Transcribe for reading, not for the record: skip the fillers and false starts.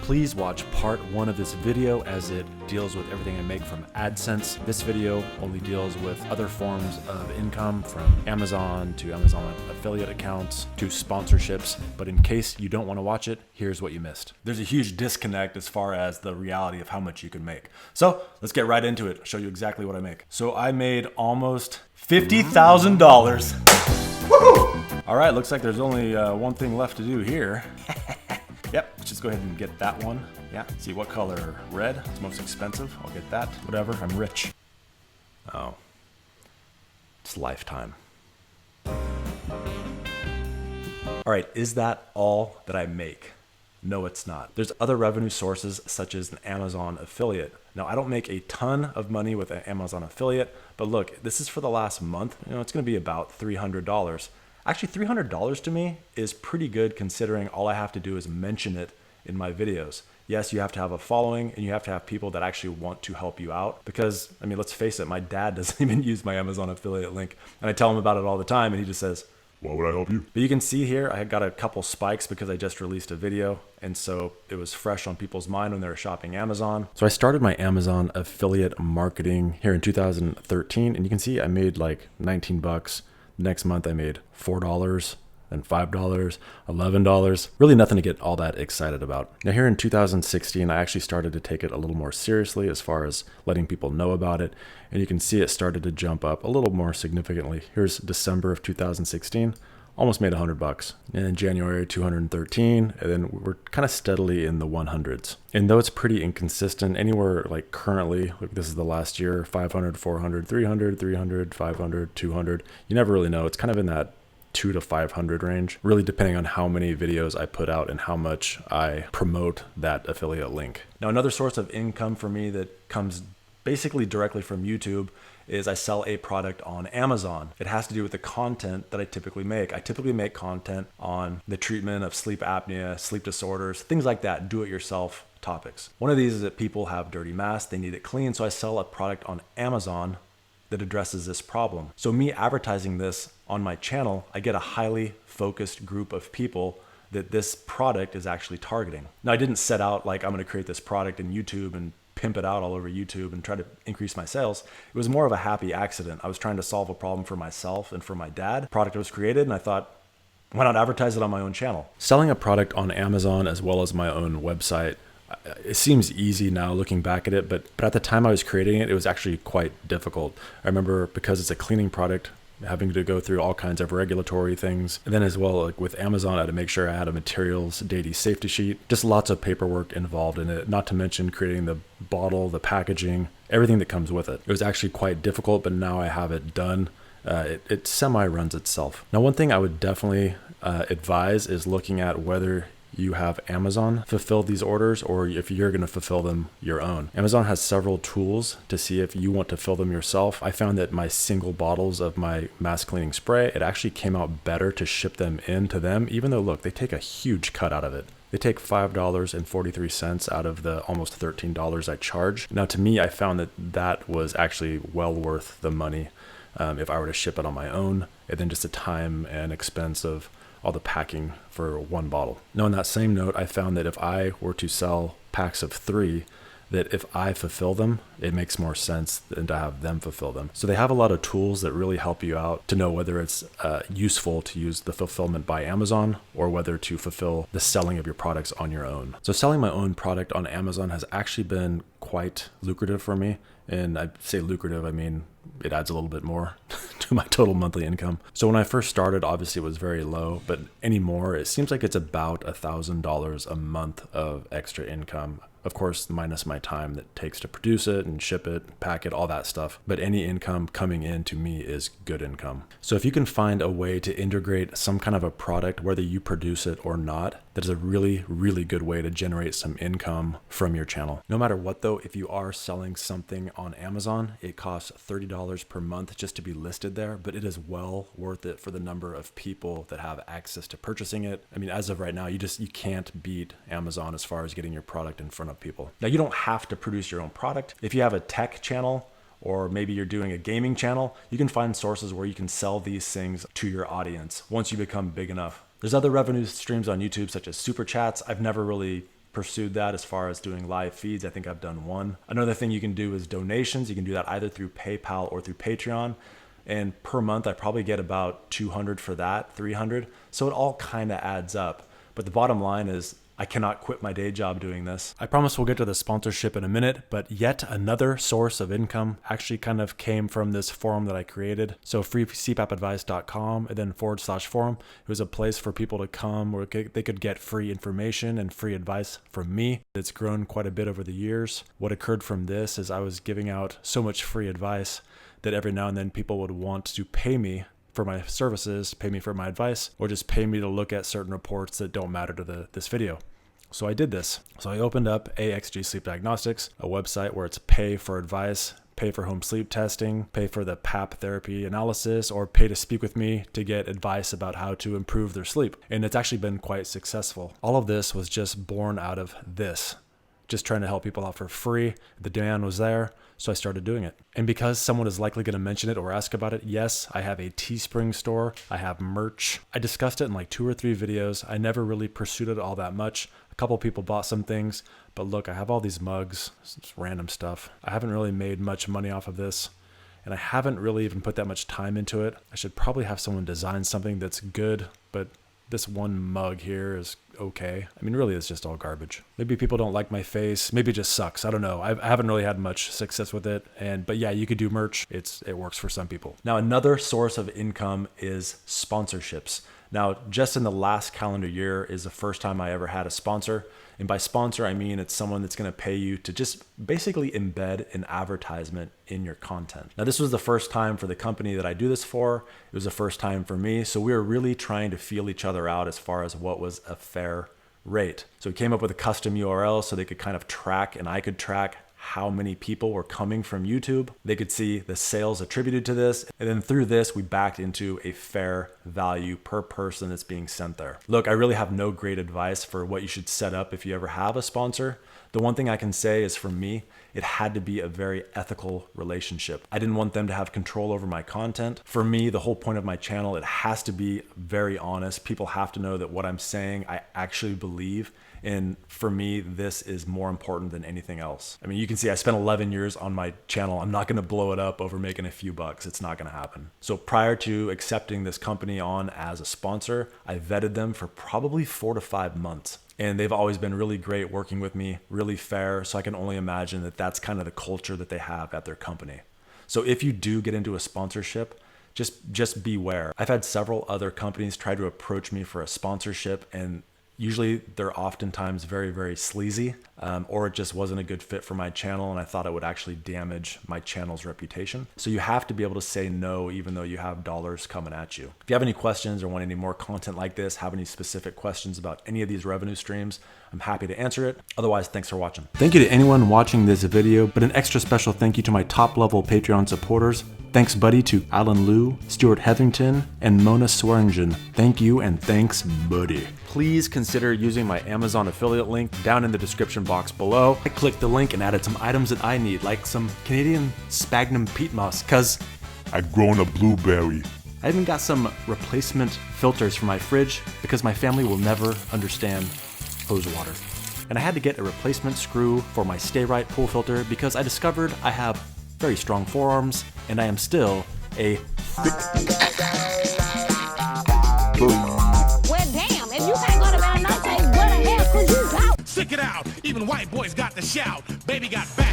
Please watch part 1 of this video as it deals with everything I make from AdSense. This video only deals with other forms of income, from Amazon to Amazon affiliate accounts to sponsorships. But in case you don't want to watch it, here's what you missed. There's a huge disconnect as far as the reality of how much you can make. So let's get right into it. I'll show you exactly what I make. So I made almost $50,000. All right, looks like there's only one thing left to do here. Yep, let's just go ahead and get that one. Yeah, see what color? Red, it's most expensive. I'll get that, whatever, I'm rich. Oh, it's lifetime. All right, is that all that I make? No, it's not. There's other revenue sources such as an Amazon affiliate. Now, I don't make a ton of money with an Amazon affiliate, but look, this is for the last month. It's gonna be about $300. Actually, $300 to me is pretty good considering all I have to do is mention it in my videos. Yes, you have to have a following and you have to have people that actually want to help you out because, I mean, let's face it, my dad doesn't even use my Amazon affiliate link. And I tell him about it all the time and he just says, "Why would I help you?" But you can see here, I got a couple spikes because I just released a video. And so it was fresh on people's mind when they were shopping Amazon. So I started my Amazon affiliate marketing here in 2013. And you can see I made like 19 bucks. Next month I made $4, then $5, $11. Really nothing to get all that excited about. Now here in 2016, I actually started to take it a little more seriously as far as letting people know about it. And you can see it started to jump up a little more significantly. Here's December of 2016, almost made 100 bucks. And in January, 213, and then we're kind of steadily in the 100s. And though it's pretty inconsistent, anywhere like currently, like this is the last year, 500, 400, 300, 300, 500, 200, you never really know. It's kind of in that 2 to 500 range, really depending on how many videos I put out and how much I promote that affiliate link. Now, another source of income for me that comes basically directly from YouTube is I sell a product on Amazon. It has to do with the content that I typically make. I typically make content on the treatment of sleep apnea, sleep disorders, things like that, do-it-yourself topics. One of these is that people have dirty masks, they need it clean, so I sell a product on Amazon that addresses this problem. So me advertising this on my channel, I get a highly focused group of people that this product is actually targeting. Now, I didn't set out like I'm gonna create this product in YouTube and pimp it out all over YouTube and try to increase my sales. It was more of a happy accident. I was trying to solve a problem for myself and for my dad. Product was created and I thought, why not advertise it on my own channel? Selling a product on Amazon as well as my own website, it seems easy now looking back at it, but at the time I was creating it, it was actually quite difficult. I remember because it's a cleaning product, having to go through all kinds of regulatory things. And then as well, like with Amazon, I had to make sure I had a materials data safety sheet, just lots of paperwork involved in it, not to mention creating the bottle, the packaging, everything that comes with it. It was actually quite difficult, but now I have it done. It semi-runs itself. Now, one thing I would definitely advise is looking at whether you have Amazon fulfill these orders or if you're going to fulfill them your own. Amazon has several tools to see if you want to fill them yourself. I found that my single bottles of my mask cleaning spray, it actually came out better to ship them in to them, even though, look, they take a huge cut out of it. They take $5.43 out of the almost $13 I charge. Now, to me, I found that that was actually well worth the money if I were to ship it on my own, and then just the time and expense of all the packing for one bottle. Now, on that same note, I found that if I were to sell packs of 3, that if I fulfill them, it makes more sense than to have them fulfill them. So they have a lot of tools that really help you out to know whether it's useful to use the fulfillment by Amazon or whether to fulfill the selling of your products on your own. So selling my own product on Amazon has actually been quite lucrative for me. And I say lucrative, I mean, it adds a little bit more to my total monthly income. So when I first started, obviously it was very low, but anymore, it seems like it's about $1,000 a month of extra income. Of course, minus my time that takes to produce it and ship it, pack it, all that stuff. But any income coming in to me is good income. So if you can find a way to integrate some kind of a product, whether you produce it or not, that is a really, really good way to generate some income from your channel. No matter what though, if you are selling something on Amazon, it costs $30 per month just to be listed there, but it is well worth it for the number of people that have access to purchasing it. I mean, as of right now, you can't beat Amazon as far as getting your product in front of people. Now, you don't have to produce your own product. If you have a tech channel, or maybe you're doing a gaming channel, you can find sources where you can sell these things to your audience once you become big enough. There's other revenue streams on YouTube such as super chats. I've never really pursued that as far as doing live feeds. I think I've done one. Another thing you can do is donations. You can do that either through PayPal or through Patreon. And per month, I probably get about 200 for that, 300. So it all kind of adds up. But the bottom line is I cannot quit my day job doing this. I promise we'll get to the sponsorship in a minute, but yet another source of income actually kind of came from this forum that I created. So freecpapadvice.com and then /forum. It was a place for people to come where they could get free information and free advice from me. It's grown quite a bit over the years. What occurred from this is I was giving out so much free advice that every now and then people would want to pay me for my services, pay me for my advice, or just pay me to look at certain reports that don't matter to this video. So I did this. So I opened up AXG Sleep Diagnostics, a website where it's pay for advice, pay for home sleep testing, pay for the PAP therapy analysis, or pay to speak with me to get advice about how to improve their sleep. And it's actually been quite successful. All of this was just born out of this. Just trying to help people out for free. The demand was there, so I started doing it. And because someone is likely going to mention it or ask about it, yes, I have a Teespring store. I have merch. I discussed it in like 2 or 3 videos. I never really pursued it all that much. A couple people bought some things, but look, I have all these mugs, it's random stuff. I haven't really made much money off of this, and I haven't really even put that much time into it. I should probably have someone design something that's good, but this one mug here is okay. I mean, really, it's just all garbage. Maybe people don't like my face. Maybe it just sucks. I don't know. I haven't really had much success with it. But yeah, you could do merch. It works for some people. Now, another source of income is sponsorships. Now, just in the last calendar year is the first time I ever had a sponsor. And by sponsor, I mean it's someone that's going to pay you to just basically embed an advertisement in your content. Now, this was the first time for the company that I do this for. It was the first time for me. So we were really trying to feel each other out as far as what was a fair rate. So we came up with a custom URL so they could kind of track, and I could track how many people were coming from YouTube. They could see the sales attributed to this. And then through this, we backed into a fair value per person that's being sent there. Look, I really have no great advice for what you should set up if you ever have a sponsor. The one thing I can say is for me, it had to be a very ethical relationship. I didn't want them to have control over my content. For me, the whole point of my channel, it has to be very honest. People have to know that what I'm saying, I actually believe. And for me, this is more important than anything else. I mean, you can see I spent 11 years on my channel. I'm not going to blow it up over making a few bucks. It's not going to happen. So prior to accepting this company on as a sponsor, I vetted them for probably 4 to 5 months. And they've always been really great working with me, really fair. So I can only imagine that that's kind of the culture that they have at their company. So if you do get into a sponsorship, just beware. I've had several other companies try to approach me for a sponsorship, and usually they're oftentimes very, very sleazy, or it just wasn't a good fit for my channel and I thought it would actually damage my channel's reputation. So you have to be able to say no, even though you have dollars coming at you. If you have any questions or want any more content like this, have any specific questions about any of these revenue streams, I'm happy to answer it. Otherwise, thanks for watching. Thank you to anyone watching this video, but an extra special thank you to my top level Patreon supporters. Thanks, buddy, to Alan Liu, Stuart Hetherington, and Mona Swearingen. Thank you, and thanks, buddy. Please consider using my Amazon affiliate link down in the description box below. I clicked the link and added some items that I need, like some Canadian sphagnum peat moss, cause I've grown a blueberry. I even got some replacement filters for my fridge because my family will never understand hose water. And I had to get a replacement screw for my Stay Right pool filter because I discovered I have very strong forearms and I am still a Well, damn, if you can't go to Valentine's, what the hell could you go? Stick it out. Even white boys got the shout. Baby got back.